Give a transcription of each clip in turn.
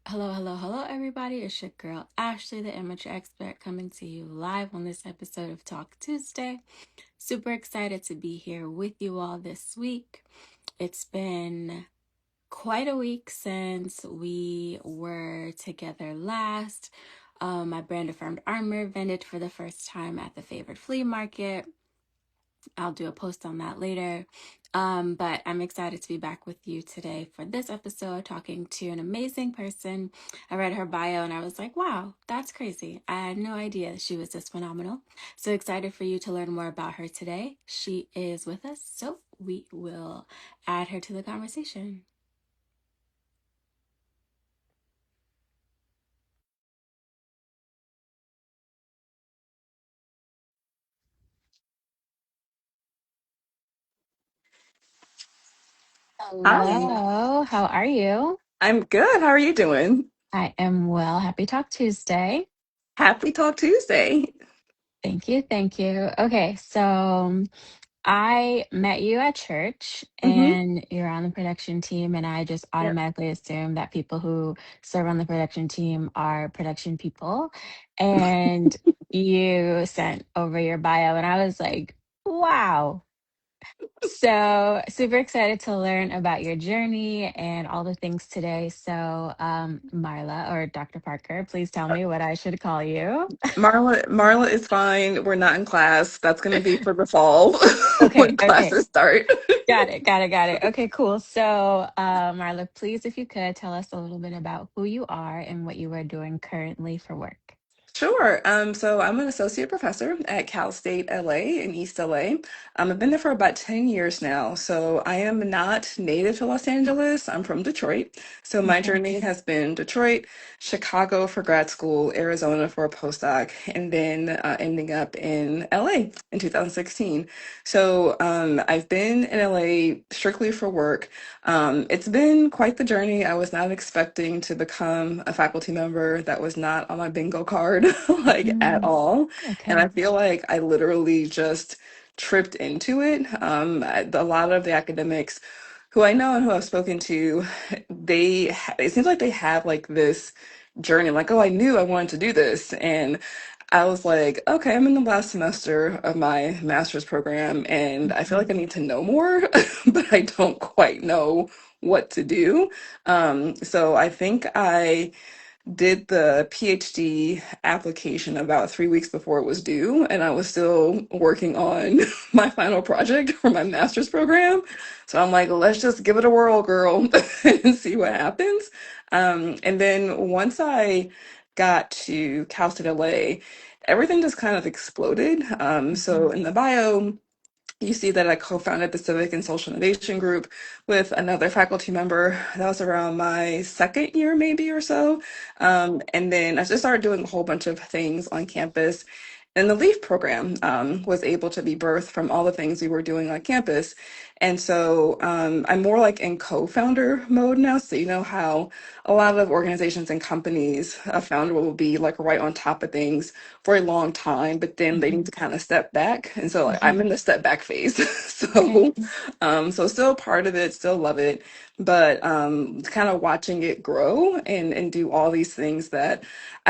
Hello, hello, hello, everybody. It's your girl, Ashley, the amateur expert, coming to you live on this episode of Talk Tuesday. Super excited to be here with you all this week. It's been quite a week since we were together last. My brand affirmed armor vended for the first time at the favorite flea market. I'll do a post on that later. But I'm excited to be back with you today for this episode, talking to an amazing person. I read her bio and I was like, wow, that's crazy. I had no idea she was this phenomenal. So excited for you to learn more about her today. She is with us, so we will add her to the conversation. Hi, Hello, how are you? I'm good. How are you doing? I am well. Happy Talk Tuesday. Happy Talk Tuesday. Thank you. Thank you. Okay, so I met you at church hmm and you're on the production team, and I just Yep. automatically assume that people who serve on the production team are production people. And you sent over your bio, and I was like, wow. So, super excited to learn about your journey and all the things today. So, Marla or Dr. Parker, please tell me what I should call you. Marla is fine. We're not in class. That's going to be for the fall Okay, when okay. classes start. Got it, got it, got it. Okay, cool. So, Marla, please, if you could tell us a little bit about who you are and what you are doing currently for work. Sure. So I'm an associate professor at Cal State LA in East LA. I've been there for about 10 years now. So I am not native to Los Angeles. I'm from Detroit. So my Okay. journey has been Detroit, Chicago for grad school, Arizona for a postdoc, and then ending up in LA in 2016. So I've been in LA strictly for work. It's been quite the journey. I was not expecting to become a faculty member. That was not on my bingo card, like at Mm, all. And I okay. feel like I literally just tripped into it. A lot of the academics who I know and who I've spoken to, it seems like they have like this journey, like, oh, I knew I wanted to do this. And I was like, okay, I'm in the last semester of my master's program and I feel like Mhm. I need to know more, but I don't quite know what to do. So I think I did the PhD application about 3 weeks before it was due, and I was still working on my final project for my master's program. So I'm like, let's just give it a whirl, girl, and see what happens. And then once I got to Cal State LA, everything just kind of exploded. So Mhm. in the bio, you see that I co-founded the Civic and Social Innovation Group with another faculty member. That was around my second year, maybe or so. And then I just started doing a whole bunch of things on campus. And the LEEAF program was able to be birthed from all the things we were doing on campus. And so I'm more like in co-founder mode now. So you know how a lot of organizations and companies, a founder will be like right on top of things for a long time, but then they need Mhm. to kind of step back. And so like, I'm Mhm. in the step back phase. Okay. So still part of it, still love it, but kind of watching it grow and do all these things that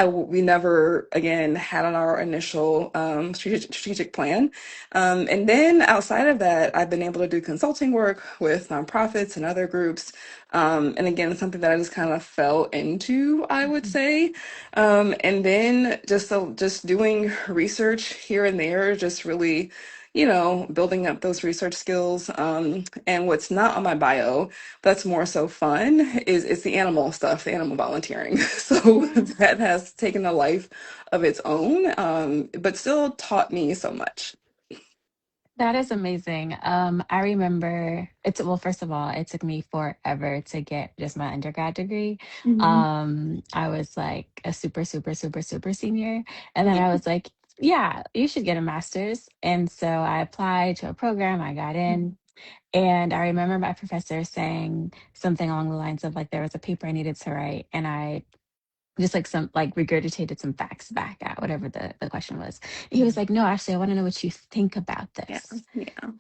we never again had on our initial strategic plan. And then outside of that, I've been able to do consulting work with nonprofits and other groups. And again, something that I just kind of fell into, I would Mhm. say. And then just doing research here and there, just really, building up those research skills. And what's not on my bio, that's more so fun, is the animal stuff, the animal volunteering. So Yeah. that has taken a life of its own, but still taught me so much. That is amazing. I remember well, first of all, it took me forever to get just my undergrad degree. Mhm. I was like a super, super, super, super senior. And then I Mhm. was like, yeah, you should get a master's. And so I applied to a program, I got in. And I remember my professor saying something along the lines of like there was a paper I needed to write, and I just like some like regurgitated some facts back at whatever the question was. He was like, no, actually, I want to know what you think about Yeah, this. yeah.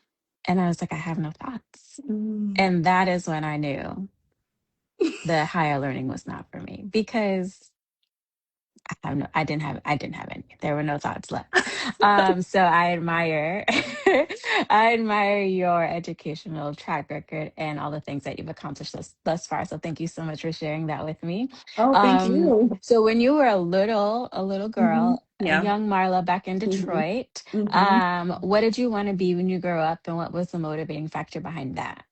And I was like, I have no thoughts. Mm. And that is when I knew. the higher learning was not for me because I didn't have any. There were no thoughts left. So I admire I admire your educational track record and all the things that you've accomplished thus far. So thank you so much for sharing that with me. Oh, thank you. So when you were a little Hmm. girl, a Yeah. young Marla back in Hmm. Detroit, Hmm. what did you want to be when you grew up, and what was the motivating factor behind that?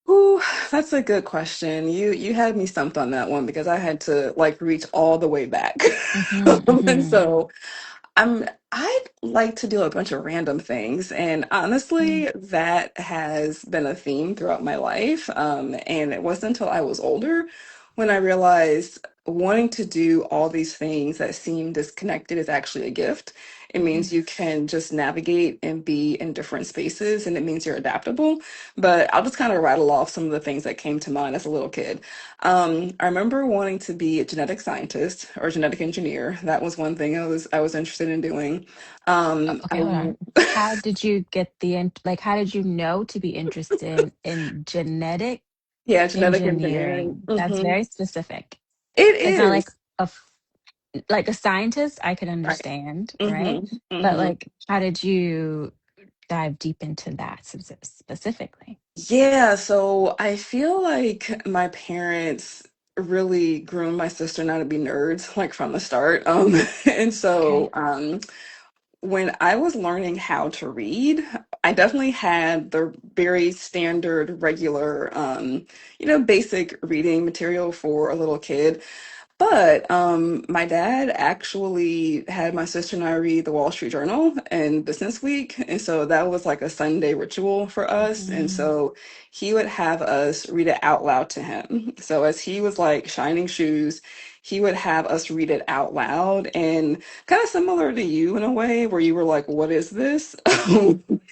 Ooh, that's a good question. You had me stumped on that one because I had to like reach all the way back. Mm-hmm, And mm-hmm, so I'd like to do a bunch of random things, and mm-hmm. honestly, that has been a theme throughout my life. And it wasn't until I was older when I realized wanting to do all these things that seem disconnected is actually a gift. It means you can just navigate and be in different spaces, and it means you're adaptable. But I'll just kind of rattle off some of the things that came to mind as a little kid. I remember wanting to be a genetic scientist or a genetic engineer. That was one thing I was interested in doing. Okay, hold on. How did you get like how did you know to be interested in genetic Yeah, genetic engineering. engineering? That's very specific. It It's not like is. like a scientist I could Right. understand, right? Mm-hmm. But Mm-hmm. like how did you dive deep into that specifically? Yeah, so I feel like my parents really groomed my sister and I to be nerds, like from the start. And so Okay. when I was learning how to read, I definitely had the very standard, regular, basic reading material for a little kid. But my dad actually had my sister and I read the Wall Street Journal and Business Week. And so that was like a Sunday ritual for us. And Mm-hmm. so he would have us read it out loud to him. So as he was like shining shoes, he would have us read it out loud, and kind of similar to you in a way where you were like, what is this?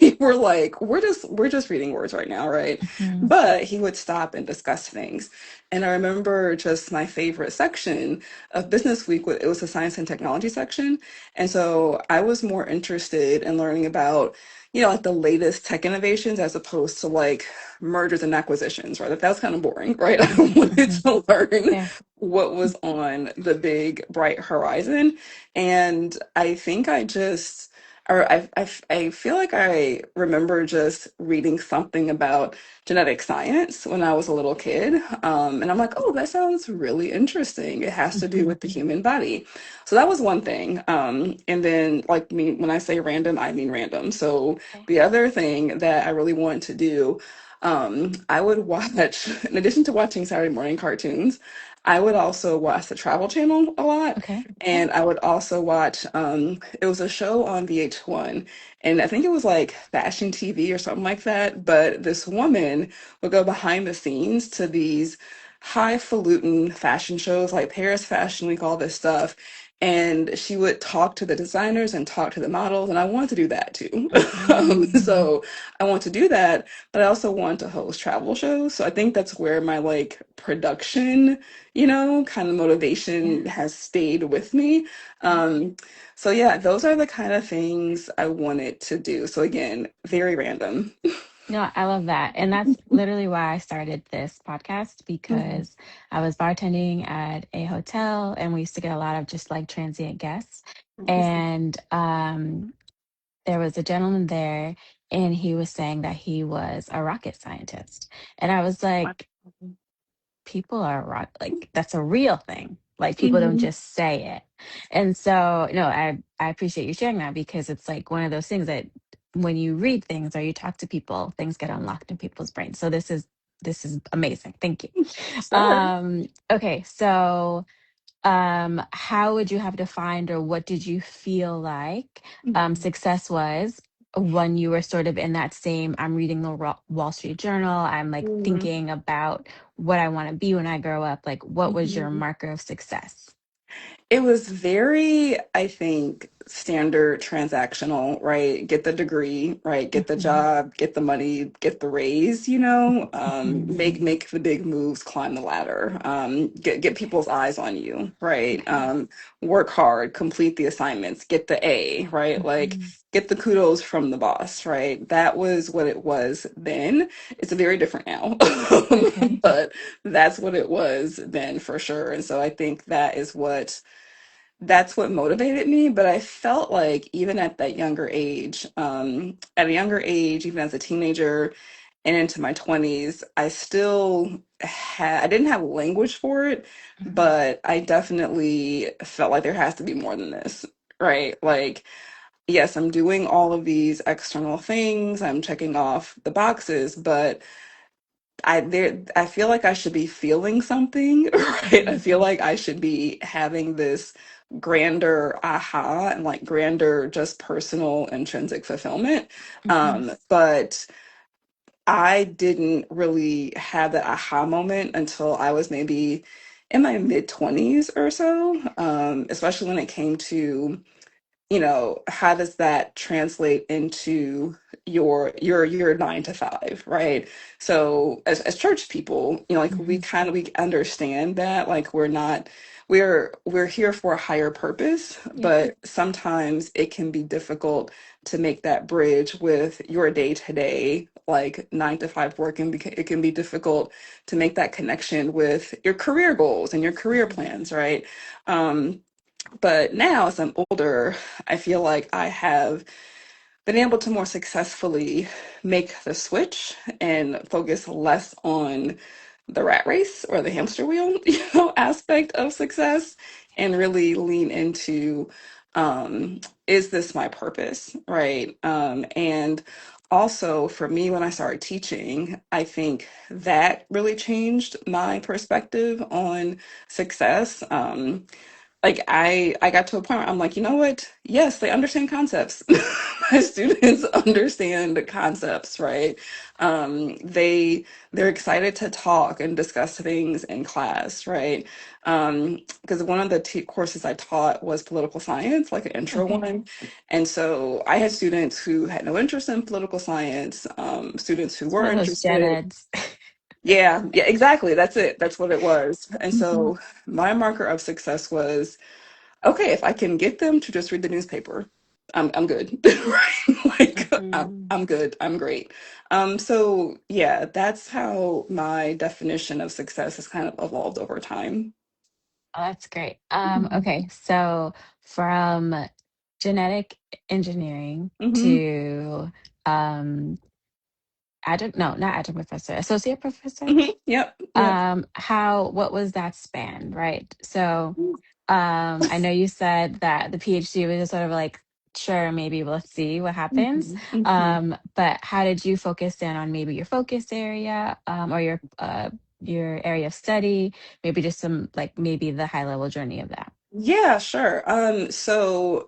We were like, we're just reading words right now, right? Hmm. But he would stop and discuss things. And I remember just my favorite section of Business Week, it was the science and technology section. And so I was more interested in learning about, like the latest tech innovations as opposed to like mergers and acquisitions, right? That was kind of boring, right? I Hmm. wanted Hmm. to learn Yeah. what was on the big, bright horizon. And I think I just, or I feel like I remember just reading something about genetic science when I was a little kid. And I'm like, oh, that sounds really interesting. It has to do Hmm. with the human body. So that was one thing. And then, like me, when I say random, I mean random. So Okay. the other thing that I really wanted to do, I would watch, in addition to watching Saturday morning cartoons, I would also watch the Travel Channel a lot. Okay. Okay. And I would also watch, it was a show on VH1, and I think it was like fashion TV or something like that. But this woman would go behind the scenes to these highfalutin fashion shows like Paris Fashion Week, all this stuff. And she would talk to the designers and talk to the models. And I wanted to do that too. Hmm. So I want to do that, but I also want to host travel shows. So I think that's where my like production, kind of Yeah. motivation has stayed with me. Yeah. Um, so yeah, those are the kind of things I wanted to do. So again, very random. No, I love that. And that's literally why I started this podcast Mhm. because I was bartending at a hotel and we used to get a lot of just like transient guests. And there was a gentleman there and he was saying that he was a rocket scientist. And I was like, people are like that's a real thing. Like people don't Mhm. just say it. And so no, I appreciate you sharing that because it's like one of those things that when you read things or you talk to people, things get unlocked in people's brains. So this is amazing. Thank you. Sure. Okay, so how would you have defined or what did you feel like Mhm. success was when you were sort of in that same I'm reading the Wall Street Journal, I'm like Mhm. thinking about what I want to be when I grow up, like what was your Mhm. marker of success? It was very, I think, standard transactional, right? Get the degree, right? Get the Mhm. job, get the money, get the raise, Mhm. make the big moves, climb the ladder, get people's eyes on you, right? Okay. Work hard, complete the assignments, get the A, right? Like Mhm. get the kudos from the boss, right? That was what it was then. It's very different now. Okay. But that's what it was then for sure. And so I think that's what motivated me. But I felt like even at that younger age, at a younger age, even as a teenager and into my 20s, I didn't have language for it, Mhm. but I definitely felt like there has to be more than this, right? Like, yes, I'm doing all of these external things, I'm checking off the boxes, but I feel like I should be feeling something, right? I feel Mhm. like I should be having this grander aha and like grander just personal intrinsic fulfillment. Mhm. But I didn't really have that aha moment until I was maybe in my mid 20s or so, especially when it came to how does that translate into your 9 to 5, right? So as church people, like Mhm. we understand that like we're here for a higher purpose, Yeah. but sometimes it can be difficult to make that bridge with your day-to-day like 9 to 5 work, and it can be difficult to make that connection with your career goals and your career Mhm. plans, right? Um, but now, as I'm older, I feel like I have been able to more successfully make the switch and focus less on the rat race or the hamster wheel, aspect of success, and really lean into, is this my purpose, right? And also for me, when I started teaching, I think that really changed my perspective on success. Like I got to a point where I'm like, you know what? Yes, they understand concepts. My students understand the concepts, right? They're excited to talk and discuss things in class, right? Because one of the courses I taught was political science, like an intro Okay. one. And so I had students who had no interest in political science, students who One were of those gen interested. eds. Yeah, yeah, exactly. That's it. That's what it was. And Mhm. so my marker of success was, okay, if I can get them to just read the newspaper, I'm good. Right? Like Mhm. I'm good. I'm great. So yeah, that's how my definition of success has kind of evolved over time. Oh, that's great. Mhm. Okay, so from genetic engineering Mhm. to um adjunct, no, not adjunct professor, associate professor. Mhm. Yep. Yep. What was that span, right? So I know you said that the PhD was just sort of like, sure, maybe let's see what happens. Mhm. Mhm. But how did you focus in on maybe your focus area, or your area of study, maybe just some like maybe the high level journey of that? Yeah, sure. So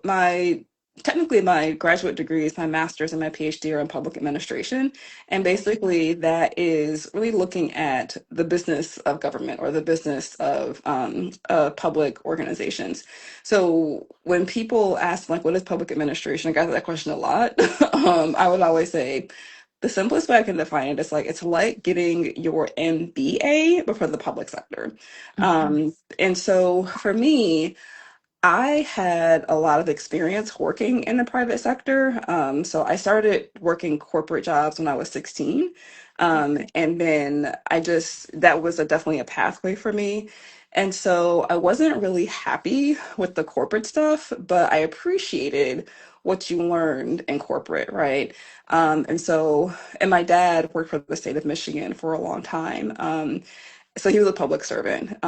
technically my graduate degree is my master's and my PhD are in public administration. And Okay. basically that is really looking at the business of government or the business of public organizations. So when people ask like, what is public administration? I got that question a lot. I would always say the simplest way I can define it is like, it's like getting your MBA, but for the public sector. Hmm. And so for me, I had a lot of experience working in the private sector. So I started working corporate jobs when I was 16. And then that was definitely a pathway for me. And so I wasn't really happy with the corporate stuff, but I appreciated what you learned in corporate, right? And my dad worked for the state of Michigan for a long time. So he was a public servant.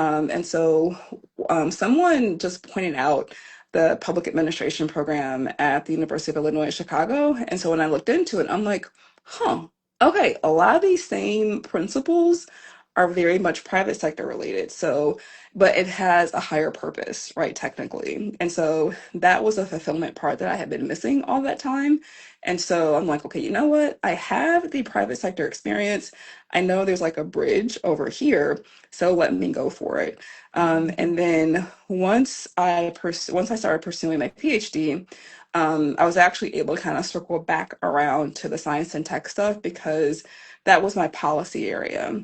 Someone just pointed out the public administration program at the University of Illinois Chicago. And so when I looked into it, I'm like, huh, okay, a lot of these same principles are very much private sector related. So, but it has a higher purpose, right, technically. And so that was a fulfillment part that I had been missing all that time. And so I'm like, okay, you know what? I have the private sector experience. I know there's like a bridge over here, so let me go for it. And then once I started pursuing my PhD, I was actually able to kind of circle back around to the science and tech stuff because that was my policy area,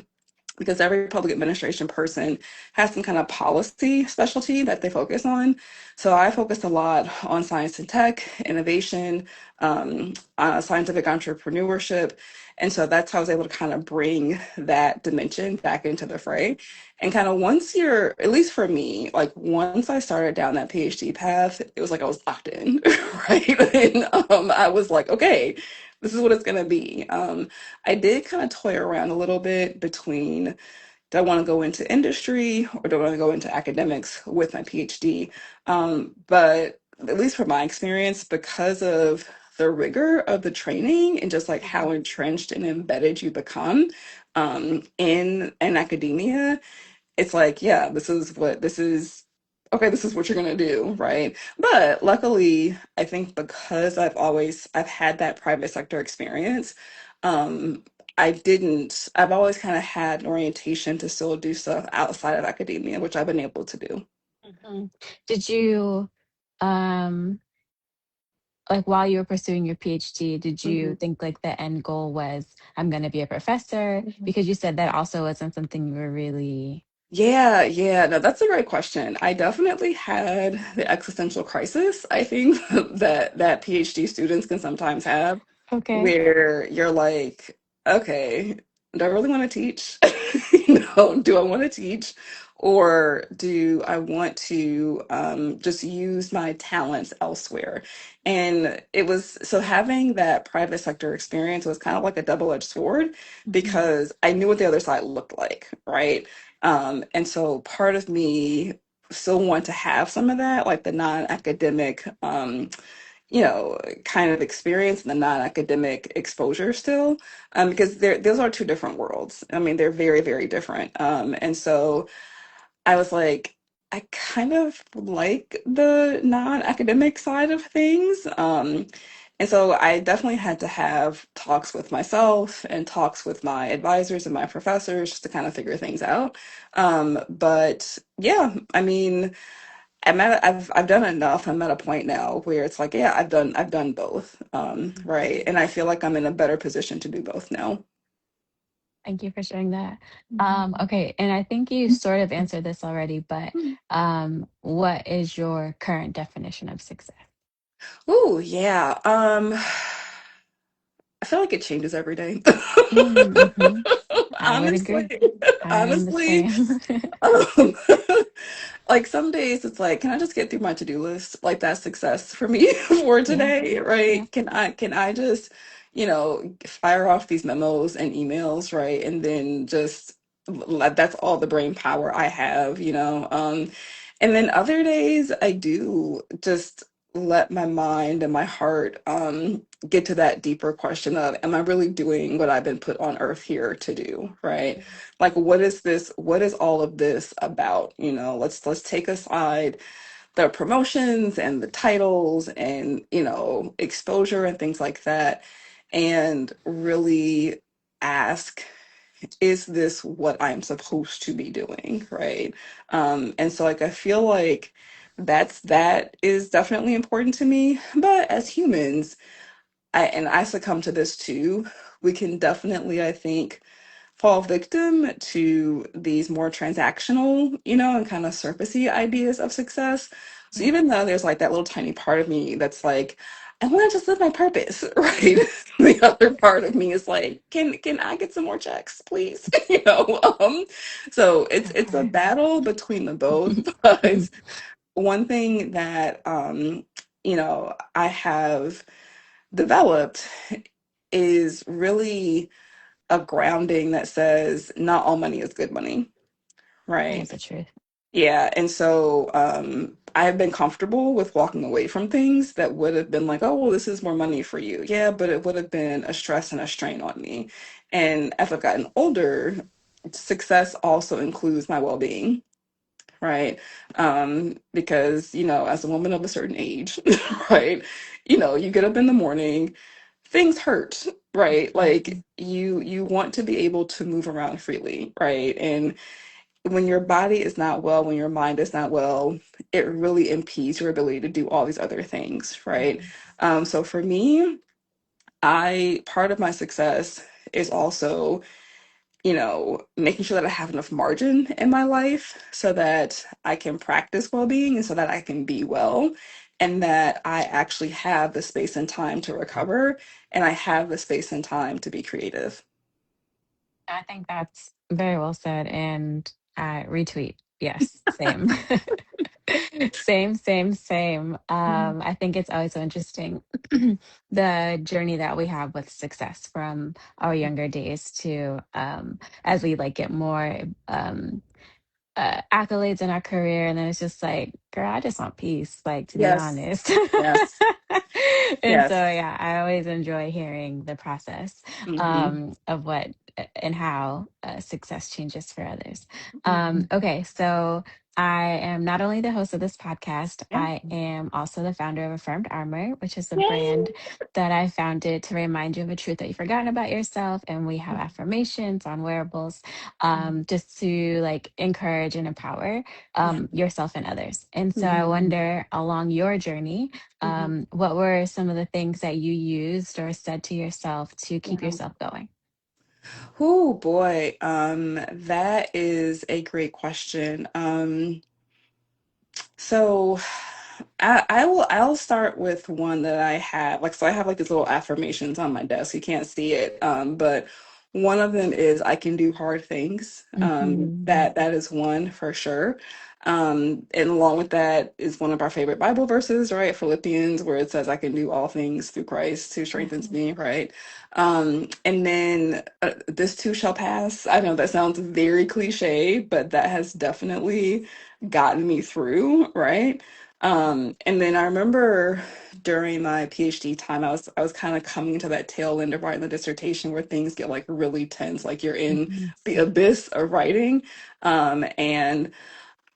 because every public administration person has some kind of policy specialty that they focus on. So I focused a lot on science and tech, innovation, scientific entrepreneurship. And so that's how I was able to kind of bring that dimension back into the fray. And kind of once you're, at least for me, like once I started down that PhD path, it was like I was locked in, right? And I was like, okay, this is what it's going to be. I did kind of toy around a little bit between, do I want to go into industry or do I want to go into academics with my PhD? But at least from my experience, because of the rigor of the training and just like how entrenched and embedded you become in academia, it's like, yeah, this is what you're gonna do, right? But luckily, I think because I've had that private sector experience, um, I've always kind of had an orientation to still do stuff outside of academia, which I've been able to do. Mhm. Did you, um, like while you were pursuing your PhD, did you think like the end goal was, I'm going to be a professor? Mhm. Because you said that also wasn't something you were really. Yeah, yeah, no, that's a great question. I definitely had the existential crisis, I think, that PhD students can sometimes have, Okay. where you're like, okay, do I really want to teach? Do I want to teach? Or do I want to just use my talents elsewhere? And it was so having that private sector experience was kind of like a double-edged sword Mhm. because I knew what the other side looked like, right? And so part of me still want to have some of that, like the non-academic, kind of experience and the non-academic exposure still, because those are two different worlds. I mean, they're very, very different. And so I was like, I kind of like the non-academic side of things. And so I definitely had to have talks with myself and talks with my advisors and my professors just to kind of figure things out. But yeah, I mean, I've done enough. I'm at a point now where it's like, yeah, I've done both. Right. And I feel like I'm in a better position to do both now. Thank you for sharing that. Mhm. Okay, and I think you sort of answered this already, but what is your current definition of success? Oh, yeah. I feel like it changes every day. Mm-hmm. I would Honestly, agree. I am the honestly, same. um, like some days it's like, can I just get through my to-do list? Like that's success for me for Yeah, today, yeah. right? Can I just, fire off these memos and emails, right? And then just like that's all the brain power I have. And then other days I do just let my mind and my heart get to that deeper question of, am I really doing what I've been put on earth here to do, right? Like what is all of this about? Let's take aside the promotions and the titles and exposure and things like that, and really ask, is this what I'm supposed to be doing, right? And so like I feel like that is definitely important to me. But as humans, I succumb to this too. We can definitely, I think, fall victim to these more transactional, and kind of surfacey ideas of success. So Yeah. even though there's like that little tiny part of me that's like, I want to just live my purpose, right? The other part of me is like, can I get some more checks, please? So it's a Okay. battle between the both. But one thing that I have developed is really a grounding that says not all money is good money, That is right? the truth. Yeah, and so I have been comfortable with walking away from things that would have been like, oh, well, this is more money for you. Yeah, but it would have been a stress and a strain on me. And as I've gotten older, success also includes my well-being, right? Because, as a woman of a certain age, right, you get up in the morning, things hurt, right? Like you want to be able to move around freely, right? And when your body is not well, when your mind is not well, it really impedes your ability to do all these other things, right? So for me, I part of my success is also, making sure that I have enough margin in my life so that I can practice well-being and so that I can be well, and that I actually have the space and time to recover, and I have the space and time to be creative. I think that's very well said. And I retweet. Yes, same. Same, same, same. I think it's always so interesting the journey that we have with success from our younger days to as we like get more accolades in our career, and then it's just like, girl, I just want peace, like, to be Yes, honest. yes, And so yes. yeah, I always enjoy hearing the process Hmm. of what and how success changes for others. Hmm. Okay, so I am not only the host of this podcast, Yeah. I am also the founder of Affirmed Armor, which is a Yay. brand that I founded to remind you of a truth that you've forgotten about yourself. And we have affirmations on wearables, just to like encourage and empower yourself and others. And so I Mhm. wonder, along your journey, Mhm. what were some of the things that you used or said to yourself to keep Yeah. yourself going? Oh boy, that is a great question. So I'll start with one that I have. Like, so I have like these little affirmations on my desk. You can't see it. But one of them is I can do hard things. Hmm. That is one for sure. And along with that is one of our favorite Bible verses, right? Philippians, where it says I can do all things through Christ who strengthens me, right? And then this too shall pass. I know that sounds very cliche, but that has definitely gotten me through, right? And then I remember during my PhD time, I was kind of coming to that tail end of writing the dissertation where things get like really tense, like you're in Hmm. the abyss of writing. And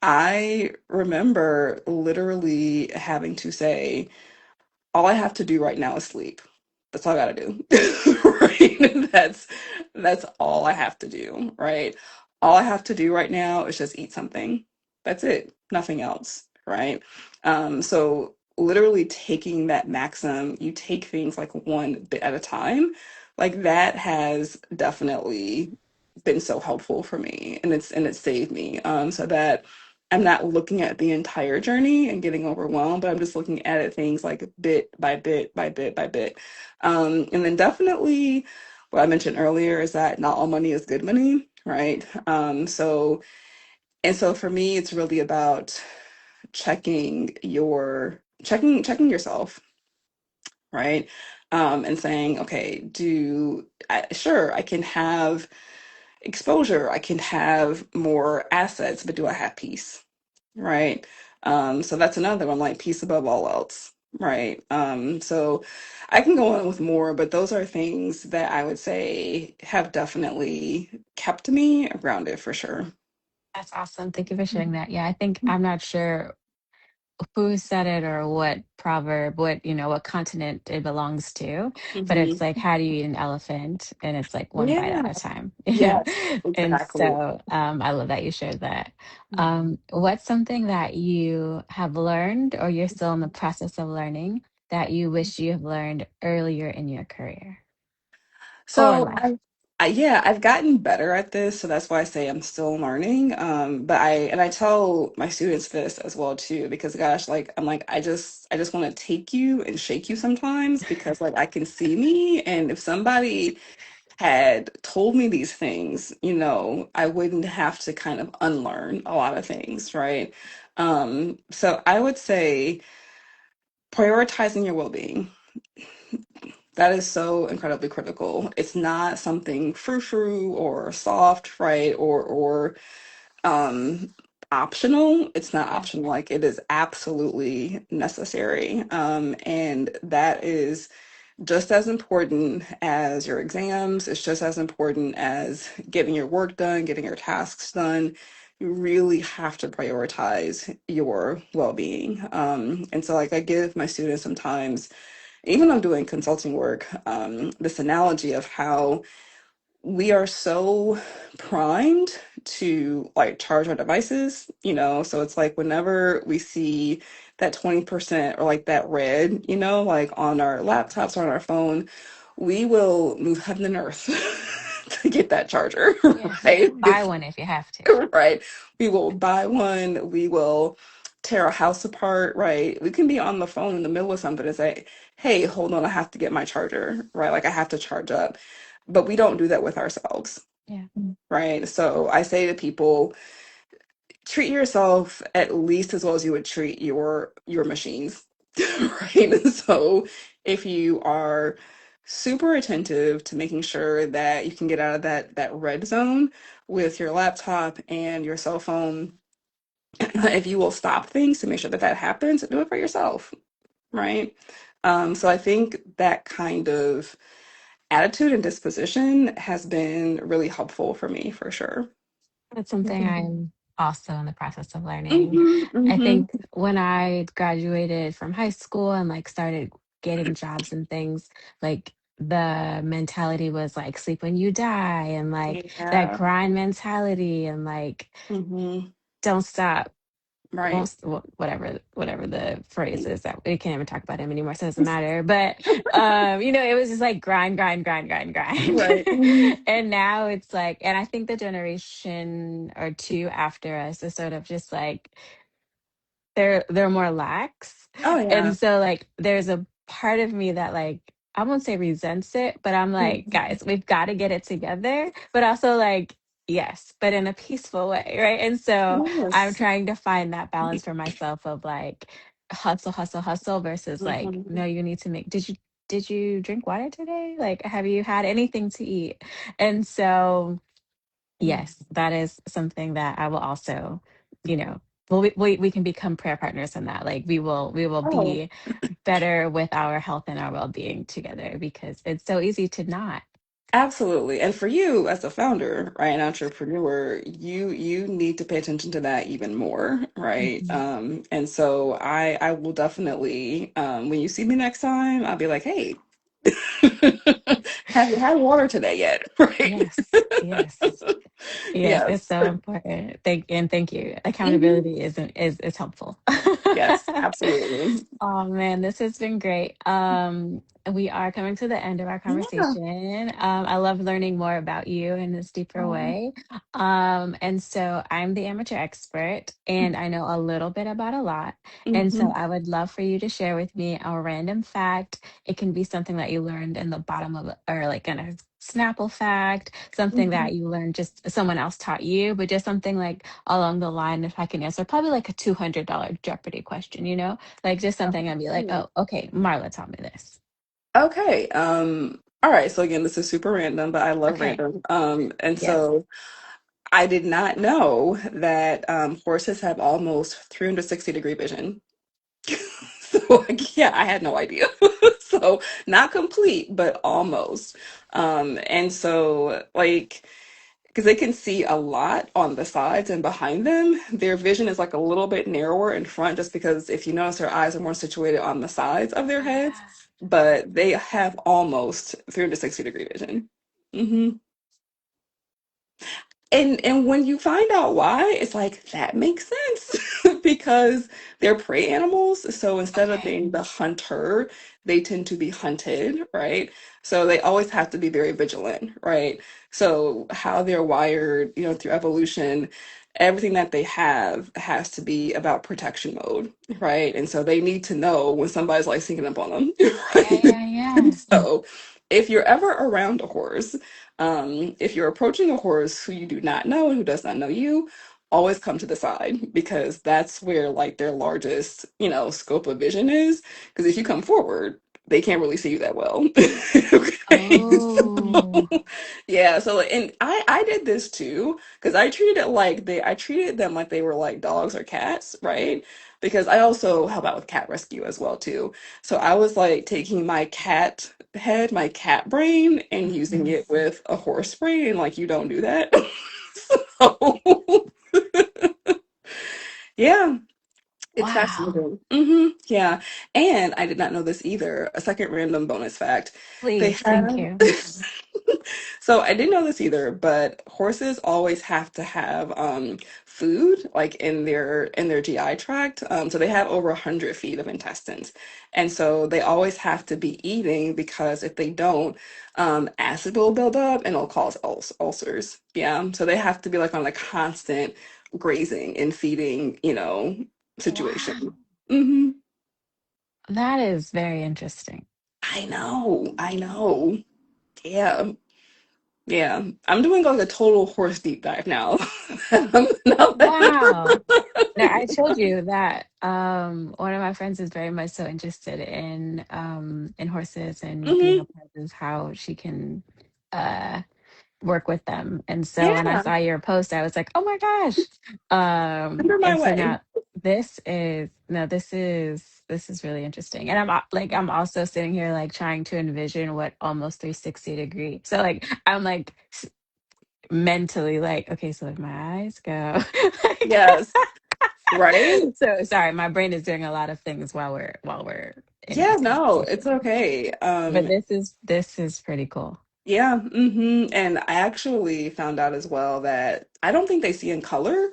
I remember literally having to say, all I have to do right now is sleep. That's all I gotta do. Right? That's all I have to do, right? All I have to do right now is just eat something. That's it. Nothing else, right? So literally taking that maxim, you take things like one bit at a time, like that has definitely been so helpful for me, and it's saved me. So that I'm not looking at the entire journey and getting overwhelmed, but I'm just looking at it things like bit by bit by bit by bit. And then definitely what I mentioned earlier is that not all money is good money, right? So for me, it's really about checking yourself, right? And saying, okay, sure, I can have exposure, I can have more assets, but do I have peace? Right. So that's another one, like peace above all else. Right. So I can go on with more, but those are things that I would say have definitely kept me grounded for sure. That's awesome. Thank you for sharing that. Yeah, I think I'm not sure who said it or what proverb, what continent it belongs to, but it's Hmm. like, how do you eat an elephant? And it's like one bite at Yeah. a time. Yes, And exactly. so I love that you shared that. Mhm. What's something that you have learned or you're still in the process of learning that you wish you have learned earlier in your career or So life? yeah, I've gotten better at this, so that's why I say I'm still learning. But I tell my students this as well too, because gosh, like I'm like I just want to take you and shake you sometimes because like I can see me, and if somebody had told me these things, I wouldn't have to kind of unlearn a lot of things, right? So I would say prioritizing your well-being. That is so incredibly critical. It's not something frou-frou or soft, right? Or um optional. It's not Yeah. optional. Like it is absolutely necessary. And that is just as important as your exams. It's just as important as getting your work done, getting your tasks done. You really have to prioritize your well-being. And so like I give my students sometimes, even though I'm doing consulting work, this analogy of how we are so primed to like charge our devices, so it's like whenever we see that 20% or like that red, like on our laptops or on our phone, we will move heaven and earth to get that charger, Yes. right? Buy one if you have to. Right. We will buy one, we will tear a house apart, right? We can be on the phone in the middle of something and say, hey, hold on, I have to get my charger, right? Like I have to charge up. But we don't do that with ourselves, Yeah. right? So I say to people, treat yourself at least as well as you would treat your machines, right? So if you are super attentive to making sure that you can get out of that red zone with your laptop and your cell phone, if you will stop things to make sure that that happens, do it for yourself, right? So I think that kind of attitude and disposition has been really helpful for me for sure. That's something I'm also in the process of learning. Hmm. I Hmm. think when I graduated from high school and like started getting jobs and things, like the mentality was like sleep when you die and like that Yeah. grind mentality and like Hmm. don't stop. Right. Won't whatever the phrase is that we can't even talk about him anymore, so it doesn't matter. But it was just like grind, grind, grind, grind, grind. Right. Mhm. And now it's like, and I think the generation or two after us is sort of just like they're more lax. Oh yeah. And so like there's a part of me that like I won't say resents it, but I'm like, Mhm. guys, we've got to get it together. But also like, yes, but in a peaceful way, right? And so I'm Yes. trying to find that balance for myself of like hustle, hustle, hustle versus like, no, Mhm. you need to make did you drink water today? Like, have you had anything to eat? And so yes, that is something that I will also, you know, well, we can become prayer partners in that. Like we will Oh, be better with our health and our well being together because it's so easy to not. absolutely. And for you as a founder, right, an entrepreneur, you need to pay attention to that even more, right? Mhm. And so I will definitely when you see me next time, I'll be like, hey, have you had water today yet? Right. Yes, yes, yes. It's Yes. so important. Thank you. Mhm. Accountability is helpful. Yes, absolutely. Oh man, this has been great. We are coming to the end of our Yeah. conversation. I love learning more about you in this deeper way. And so I'm the amateur expert, and I know a little bit about a lot. And so Mhm. I would love for you to share with me a random fact. It can be something that you learned in the bottom of, or like in a Snapple fact, something Mhm. that you learned just someone else taught you, but just something like along the line, if I can answer, probably like a $200 Jeopardy question, like just something I'd be like, Okay. oh, okay, Marla taught me this. Okay. All right. So again, this is super random, but I love Okay. random. And Yes. so I did not know that horses have almost 360-degree vision. So like, yeah, I had no idea. So not complete, but almost. And so like because they can see a lot on the sides and behind them. Their vision is like a little bit narrower in front, just because if you notice, their eyes are more situated on the sides of their heads, Yeah. but they have almost 360-degree vision. Hmm. And when you find out why, it's like that makes sense because they're prey animals. So instead of Okay. being the hunter, they tend to be hunted, right? So they always have to be very vigilant, right? So how they're wired, through evolution, everything that they have has to be about protection mode, right? And so they need to know when somebody's like sneaking up on them, Yeah, right? yeah, yeah. So if you're ever around a horse, if you're approaching a horse who you do not know and who does not know you, always come to the side because that's where like their largest, scope of vision is. Because if you come forward, they can't really see you that well. Okay, Oh, so yeah, so and I did this too because I treated them like they were like dogs or cats, right? Because I also help out with cat rescue as well too. So I was like taking my cat head, my cat brain, and using mhm. it with a horse brain. Like you don't do that. So yeah, it's Wow. fascinating. Yeah. And I did not know this either. A second random bonus fact. They Please, thank have you. so I didn't know this either, but horses always have to have food like in their GI tract. So they have over 100 feet of intestines. And so they always have to be eating because if they don't, acid will build up and it'll cause ulcers. Yeah. So they have to be like on a constant grazing and feeding, Wow. situation. Hmm. That is very interesting. I know. I know. Yeah. Yeah. I'm doing like a total horse deep dive now. Now Wow. Now, I told you that one of my friends is very much so interested in horses and being a Mhm. part of how she can uh work with them. And so when I Yeah. saw your post, I was like, oh my gosh. Under my And so way. now this is really interesting. And I'm also sitting here like trying to envision what almost 360 degree. So like I'm like mentally like, okay, so if my eyes go like Yes. Right? so sorry, my brain is doing a lot of things while we're in Yeah, this no, it's conversation. okay. But this is pretty cool. Yeah, and I actually found out as well that I don't think they see in color.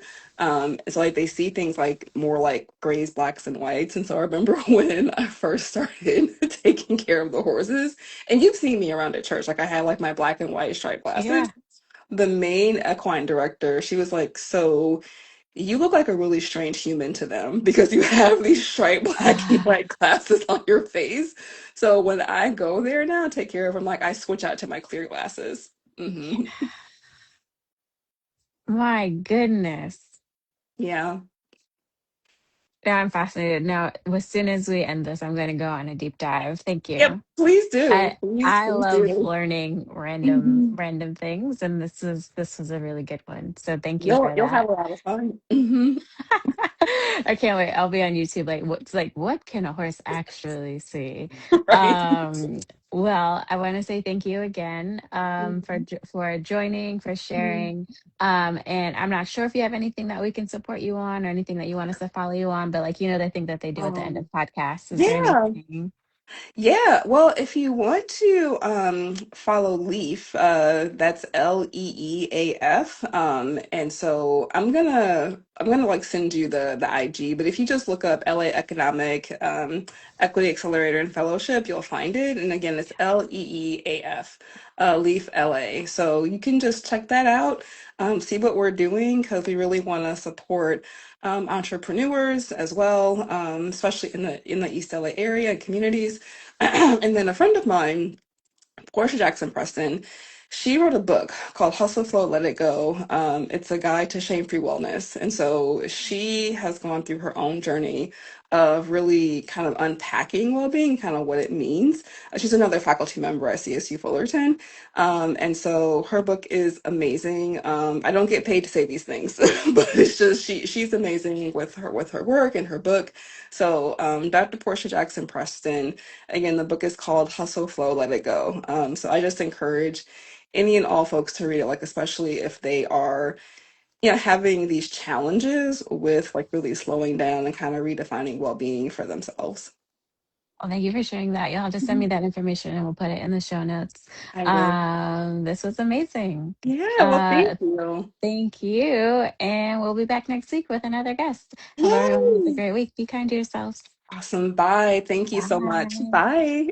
It's like they see things like more like grays, blacks, and whites. And so I remember when I first started taking care of the horses, and you've seen me around at church, like I had like my black and white striped glasses. Yeah. The main equine director, she was like, "So you look like a really strange human to them because you have these striped black and white glasses on your face." So when I go there now, take care of them, like I switch out to my clear glasses. Hmm. My goodness. Yeah. Now I'm fascinated. Now, as soon as we end this, I'm going to go on a deep dive. Thank Yep. you. Please do. I Please, I please love do. learning random Hmm. random things, and this was a really good one. So thank you You'll for you'll have that. a lot of fun. Hmm. I can't wait. I'll be on YouTube. What can a horse actually see? Right. Um, well, I want to say thank you again Mhm. for joining, for Mhm. sharing. And I'm not sure if you have anything that we can support you on or anything that you want us to follow you on, but like the thing that they do at the end of podcasts. Is there Yeah. anything? Yeah, well, if you want to follow Leaf, that's LEEAF. And so I'm gonna like send you the IG, but if you just look up LA Economic Equity Accelerator and Fellowship, you'll find it. And again, it's LEEAF, Leaf LA. So you can just check that out, see what we're doing because we really want to support entrepreneurs as well, especially in the East LA area and communities. And then a friend of mine, Portia Jackson Preston, she wrote a book called Hustle Flow, Let It Go. It's a guide to shame-free wellness. And so she has gone through her own journey of really kind of unpacking well-being, kind of what it means. She's another faculty member at CSU Fullerton. And so her book is amazing. I don't get paid to say these things, but it's just she's amazing with her work and her book. So Dr. Portia Jackson Preston. Again, the book is called Hustle, Flow, Let It Go. So I just encourage any and all folks to read it, like especially if they are, having these challenges with like really slowing down and kind of redefining well-being for themselves. Well, thank you for sharing that. You'll have to send me Mhm. that information and we'll put it in the show notes. I will. This was amazing. Yeah, well, thank Uh, you. Thank you. And we'll be back next week with another guest. Hope everyone has a Yay! great week. Be kind to yourselves. Awesome. Bye. Thank you so much. Bye. Bye.